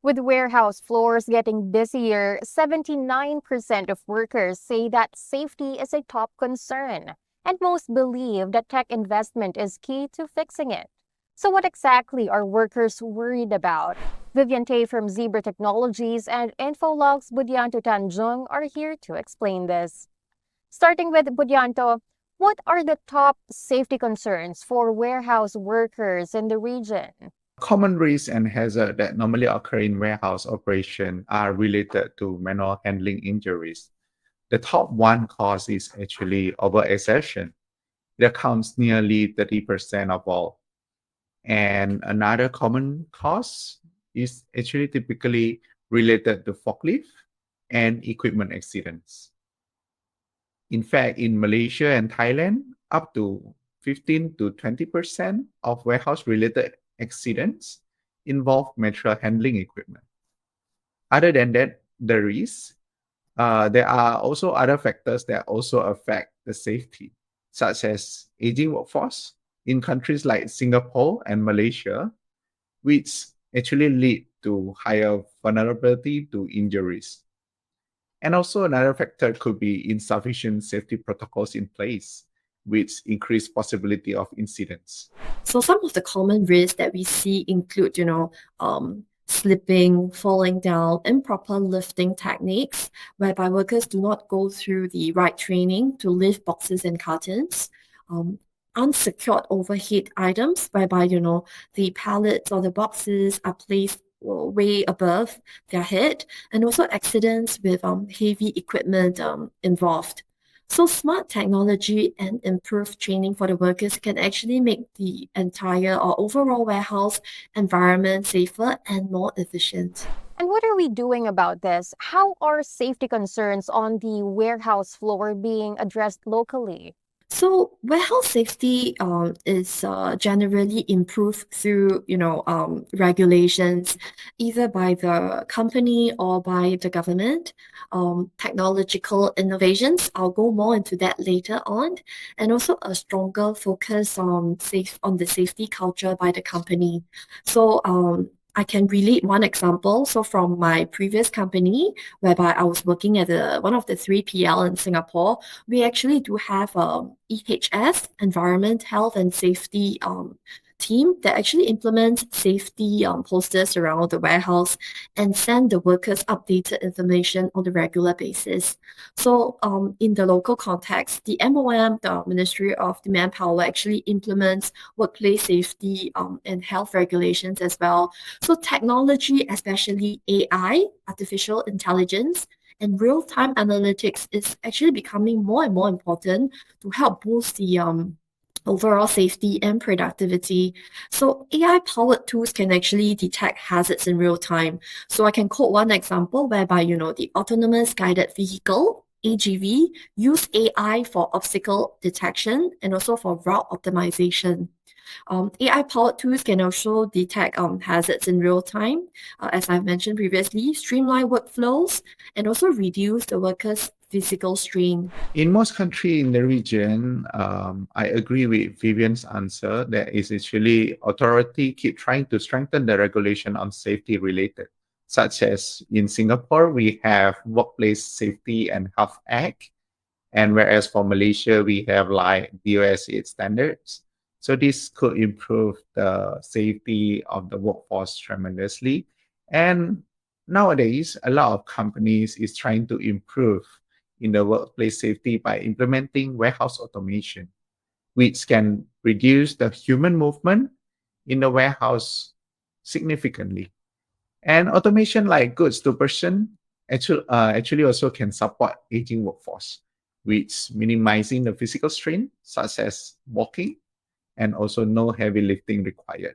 With warehouse floors getting busier, 79% of workers say that safety is a top concern, and most believe that tech investment is key to fixing it. So, what exactly are workers worried about? Vivian Tay from Zebra Technologies and Infolog's Budyanto Tanjung are here to explain this. Starting with Budyanto, what are the top safety concerns for warehouse workers in the region? Common risks and hazards that normally occur in warehouse operation are related to manual handling injuries. The top one cause is actually overexertion. It accounts nearly 30% of all. And another common cause is actually typically related to forklift and equipment accidents. In fact, in Malaysia and Thailand, up to 15 to 20% of warehouse-related accidents involve material handling equipment. Other than that, the risk, there are also other factors that also affect the safety, such as aging workforce in countries like Singapore and Malaysia, which actually lead to higher vulnerability to injuries. And also another factor could be insufficient safety protocols in place, which increase possibility of incidents. So some of the common risks that we see include, slipping, falling down, improper lifting techniques, whereby workers do not go through the right training to lift boxes and cartons. Unsecured overhead items, whereby, the pallets or the boxes are placed way above their head, and also accidents with heavy equipment involved. So smart technology and improved training for the workers can actually make the entire or overall warehouse environment safer and more efficient. And what are we doing about this? How are safety concerns on the warehouse floor being addressed locally? So warehouse safety is generally improved through regulations, either by the company or by the government. Technological innovations, I'll go more into that later on, and also a stronger focus on the safety culture by the company. So I can relate one example. So from my previous company, whereby I was working at one of the 3PL in Singapore, we actually do have EHS, Environment, Health and Safety team that actually implements safety posters around the warehouse and send the workers updated information on a regular basis. So in the local context, the MOM, the Ministry of the Manpower, actually implements workplace safety and health regulations as well. So technology, especially AI, artificial intelligence, and real-time analytics is actually becoming more and more important to help boost the overall safety and productivity. So AI-powered tools can actually detect hazards in real time. So I can quote one example whereby, the autonomous guided vehicle, AGV, use AI for obstacle detection and also for route optimization. AI-powered tools can also detect hazards in real time, as I've mentioned previously, streamline workflows, and also reduce the workers' physical strain. In most countries in the region, I agree with Vivian's answer that is actually authority keep trying to strengthen the regulation on safety related, such as in Singapore, we have Workplace Safety and Health Act, and whereas for Malaysia, we have like BOS 8 standards. So this could improve the safety of the workforce tremendously. And nowadays, a lot of companies is trying to improve in the workplace safety by implementing warehouse automation, which can reduce the human movement in the warehouse significantly. And automation like goods to person actually also can support aging workforce, which minimizing the physical strain, such as walking, and also no heavy lifting required.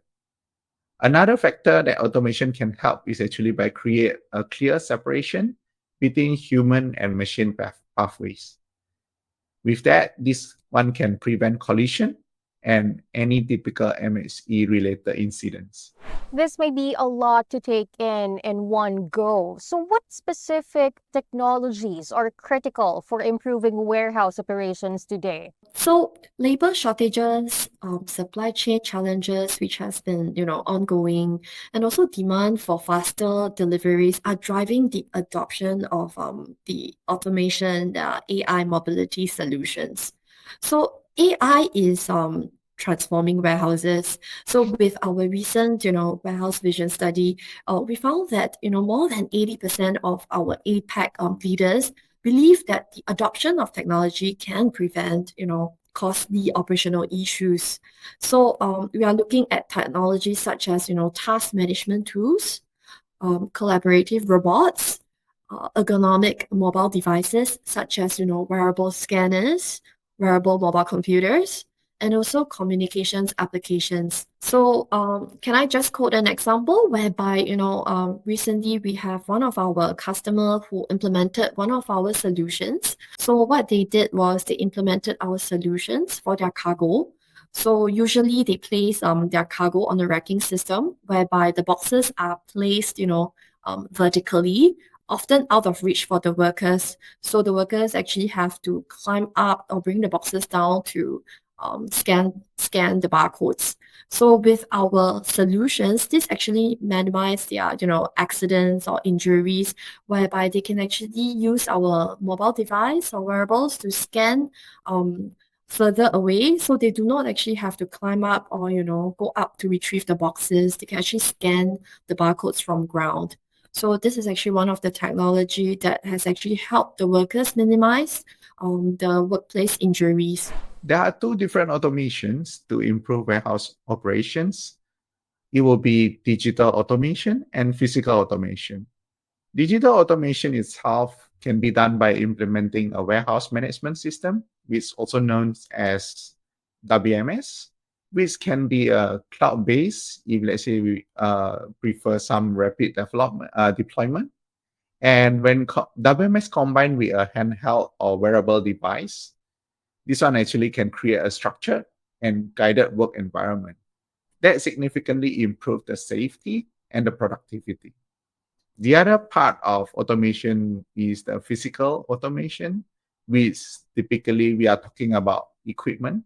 Another factor that automation can help is actually by create a clear separation between human and machine pathways. With that, this one can prevent collision and any typical MHE related incidents. This may be a lot to take in one go. So what specific technologies are critical for improving warehouse operations today? So labor shortages, supply chain challenges, which has been, ongoing, and also demand for faster deliveries are driving the adoption of the automation, AI mobility solutions. So AI is transforming warehouses. So with our recent, warehouse vision study, we found that, more than 80% of our APAC leaders believe that the adoption of technology can prevent, costly operational issues. So we are looking at technologies such as, task management tools, collaborative robots, ergonomic mobile devices such as, wearable scanners, wearable mobile computers, and also communications applications. So can I just quote an example whereby, recently we have one of our customer who implemented one of our solutions. So what they did was they implemented our solutions for their cargo. So usually they place their cargo on a racking system whereby the boxes are placed, vertically, often out of reach for the workers. So the workers actually have to climb up or bring the boxes down to scan the barcodes. So with our solutions, this actually minimize their, accidents or injuries, whereby they can actually use our mobile device or wearables to scan further away, so they do not actually have to climb up or, go up to retrieve the boxes. They can actually scan the barcodes from ground. So this is actually one of the technology that has actually helped the workers minimize the workplace injuries. There are two different automations to improve warehouse operations. It will be digital automation and physical automation. Digital automation itself can be done by implementing a warehouse management system, which is also known as WMS, which can be a cloud-based if, let's say, we prefer some rapid development deployment. And when WMS combined with a handheld or wearable device, this one actually can create a structured and guided work environment that significantly improve the safety and the productivity. The other part of automation is the physical automation, which typically we are talking about equipment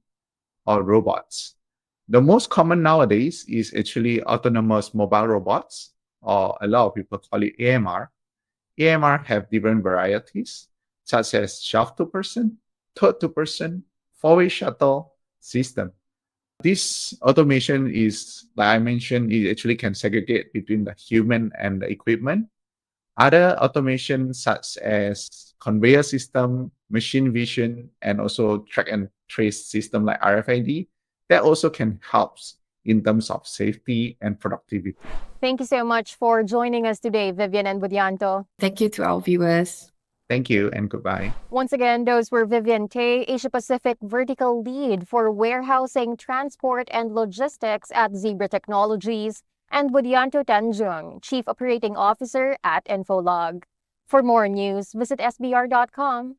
or robots. The most common nowadays is actually autonomous mobile robots, or a lot of people call it AMR. AMR have different varieties, such as shelf to person, third to person, four-way shuttle system. This automation is, like I mentioned, it actually can segregate between the human and the equipment. Other automation such as conveyor system, machine vision, and also track and trace system like RFID, that also can help in terms of safety and productivity. Thank you so much for joining us today, Vivian and Budyanto. Thank you to our viewers. Thank you and goodbye. Once again, those were Vivian Tay, Asia Pacific Vertical Lead for Warehousing, Transport, and Logistics at Zebra Technologies, and Budyanto Tanjung, Chief Operating Officer at Infolog. For more news, visit sbr.com.sg.